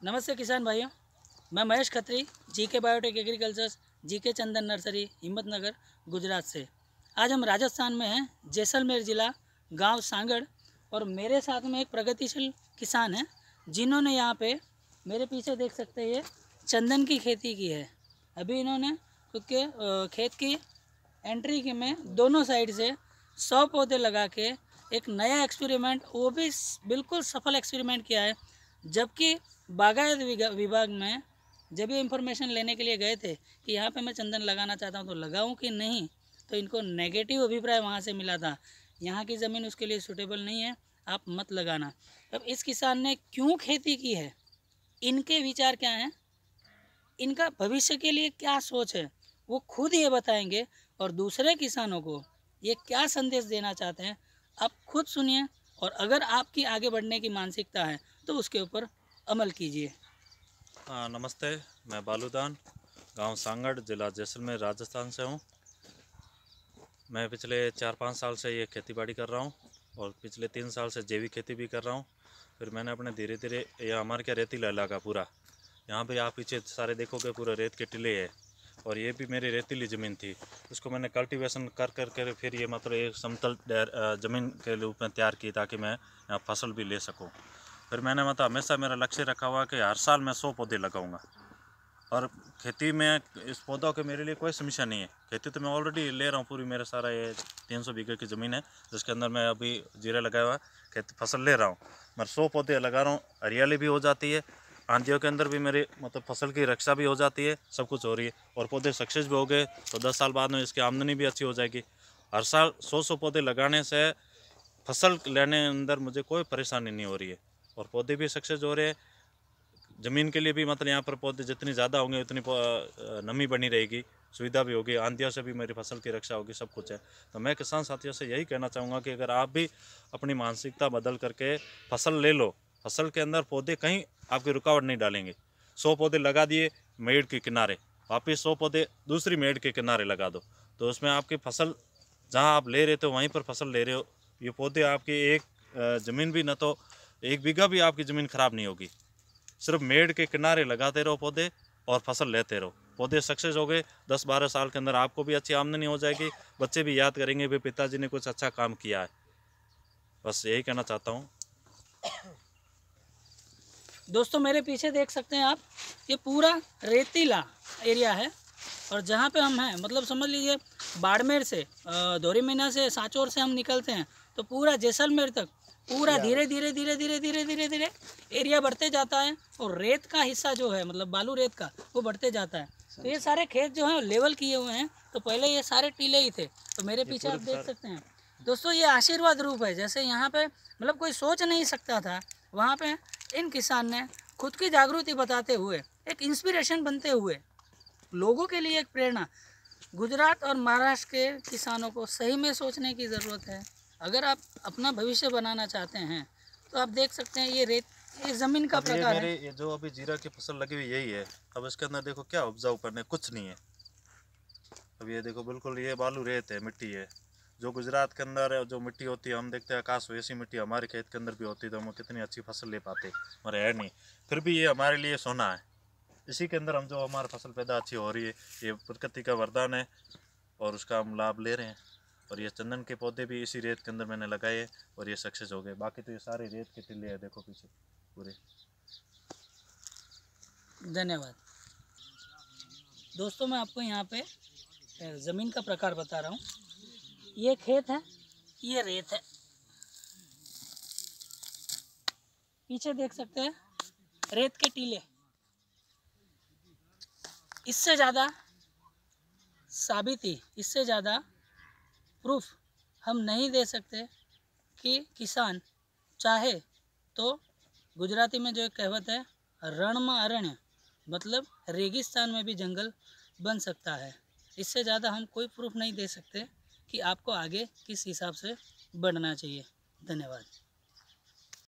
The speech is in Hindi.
नमस्ते किसान भाइयों, मैं Mahesh Khatri, GK biotech agriculture, GK Chandan nursery, Himmatnagar, Gujarat से। आज हम राजस्थान में हैं, जैसलमेर ज़िला, गांव सांगड़, और मेरे साथ में एक प्रगतिशील किसान हैं जिन्होंने यहाँ पे मेरे पीछे देख सकते हैं, ये चंदन की खेती की है। अभी इन्होंने खुद के खेत की एंट्री के में दोनों साइड से 100 पौधे लगा के एक नया एक्सपेरिमेंट, वो भी बिल्कुल सफल एक्सपेरिमेंट किया है। जबकि बागायत विभाग में जब ये इन्फॉर्मेशन लेने के लिए गए थे कि यहाँ पे मैं चंदन लगाना चाहता हूँ तो लगाऊँ कि नहीं, तो इनको नेगेटिव अभिप्राय वहाँ से मिला था। यहाँ की ज़मीन उसके लिए सूटेबल नहीं है, आप मत लगाना। अब इस किसान ने क्यों खेती की है, इनके विचार क्या हैं, इनका भविष्य के लिए क्या सोच है, वो खुद ये बताएंगे। और दूसरे किसानों को ये क्या संदेश देना चाहते हैं, आप खुद सुनिए। और अगर आपकी आगे बढ़ने की मानसिकता है तो उसके ऊपर अमल कीजिए। नमस्ते, मैं बालूदान, गांव सांगड़, ज़िला जैसलमेर, राजस्थान से हूं। मैं पिछले 4-5 साल से ये खेतीबाड़ी कर रहा हूं और पिछले 3 साल से जैविक खेती भी कर रहा हूं। फिर मैंने अपने धीरे धीरे, ये हमारे क्या रेतीला इलाका पूरा, यहाँ पे आप पीछे सारे देखोगे पूरा रेत के टीले है। और ये भी मेरी रेतीली ज़मीन थी, उसको मैंने कल्टीवेशन कर फिर ये मतलब एक समतल ज़मीन के रूप में तैयार की ताकि मैं यहाँ फसल भी ले सकूँ। फिर मैंने मतलब हमेशा मेरा लक्ष्य रखा हुआ कि हर साल मैं 100 पौधे लगाऊंगा। और खेती में इस पौधों के मेरे लिए कोई समस्या नहीं है। खेती तो मैं ऑलरेडी ले रहा हूँ पूरी, मेरा सारा ये 300 बीघे की ज़मीन है जिसके अंदर मैं अभी जीरा लगाया हुआ खेती फसल ले रहा हूँ। मैं 100 पौधे लगा रहा हूँ, हरियाली भी हो जाती है, आंधियों के अंदर भी मेरी मतलब फसल की रक्षा भी हो जाती है, सब कुछ हो रही है। और पौधे सक्सेस भी हो गए तो 10 साल बाद में इसकी आमदनी भी अच्छी हो जाएगी। हर साल 100 पौधे लगाने से फसल लेने के अंदर मुझे कोई परेशानी नहीं हो रही है और पौधे भी सक्सेस हो रहे हैं। ज़मीन के लिए भी मतलब यहाँ पर पौधे जितनी ज़्यादा होंगे उतनी नमी बनी रहेगी, सुविधा भी होगी, आंधियों से भी मेरी फसल की रक्षा होगी, सब कुछ है। तो मैं किसान साथियों से यही कहना चाहूँगा कि अगर आप भी अपनी मानसिकता बदल करके फसल ले लो, फसल के अंदर पौधे कहीं आपकी रुकावट नहीं डालेंगे। 100 पौधे लगा दिए मेड़ के किनारे, वापिस 100 पौधे दूसरी मेड़ के किनारे लगा दो, तो उसमें आपकी फसल जहाँ आप ले रहे थे वहीं पर फसल ले रहे हो। ये पौधे आपकी एक ज़मीन भी न तो 1 बीघा भी आपकी ज़मीन खराब नहीं होगी। सिर्फ मेड़ के किनारे लगाते रहो पौधे और फसल लेते रहो, पौधे सक्सेस हो गए। 10-12 साल के अंदर आपको भी अच्छी आमदनी हो जाएगी, बच्चे भी याद करेंगे भी पिताजी ने कुछ अच्छा काम किया है। बस यही कहना चाहता हूँ। दोस्तों मेरे पीछे देख सकते हैं आप, ये पूरा रेतीला एरिया है। और जहाँ पे हम हैं, मतलब समझ लीजिए बाड़मेर से, धोरी मीना से, सांचौर से हम निकलते हैं तो पूरा जैसलमेर तक पूरा धीरे धीरे धीरे धीरे धीरे धीरे धीरे एरिया बढ़ते जाता है। और रेत का हिस्सा जो है, मतलब बालू रेत का, वो बढ़ते जाता है। तो ये सारे खेत जो हैं लेवल किए हुए हैं। तो पहले ये सारे टीले ही थे। तो मेरे पीछे आप देख सकते हैं दोस्तों, ये आशीर्वाद रूप है। जैसे यहाँ पे मतलब कोई सोच नहीं सकता था, वहाँ पे इन किसान ने खुद की जागृति बताते हुए, एक इंस्पिरेशन बनते हुए, लोगों के लिए एक प्रेरणा। गुजरात और महाराष्ट्र के किसानों को सही में सोचने की ज़रूरत है। अगर आप अपना भविष्य बनाना चाहते हैं तो आप देख सकते हैं, ये रेत, ये ज़मीन का प्रकार है। ये जो अभी जीरा की फसल लगी हुई यही है। अब इसके अंदर देखो क्या उपजाऊ करने कुछ नहीं है। अब ये देखो बिल्कुल ये बालू रेत है, मिट्टी है। जो गुजरात के अंदर जो मिट्टी होती है, हम देखते हैं आकाश वैसी मिट्टी हमारे खेत के अंदर भी होती है तो हम कितनी अच्छी फसल ले पाते, मगर है नहीं। फिर भी ये हमारे लिए सोना है। इसी के अंदर हम जो हमारी फसल पैदा अच्छी हो रही है, ये प्रकृति का वरदान है और उसका हम लाभ ले रहे हैं। और ये चंदन के पौधे भी इसी रेत के अंदर मैंने लगाए हैं और ये सक्सेस हो गए। बाकी तो ये सारे रेत के टीले हैं, देखो पीछे पूरे। धन्यवाद दोस्तों, मैं आपको यहाँ पे ज़मीन का प्रकार बता रहा हूँ। ये खेत है, ये रेत है, पीछे देख सकते हैं रेत के टीले। इससे ज़्यादा साबिती, इससे ज़्यादा प्रूफ हम नहीं दे सकते कि किसान चाहे तो, गुजराती में जो एक कहावत है, रण में अरण्य, मतलब रेगिस्तान में भी जंगल बन सकता है। इससे ज़्यादा हम कोई प्रूफ नहीं दे सकते कि आपको आगे किस हिसाब से बढ़ना चाहिए। धन्यवाद।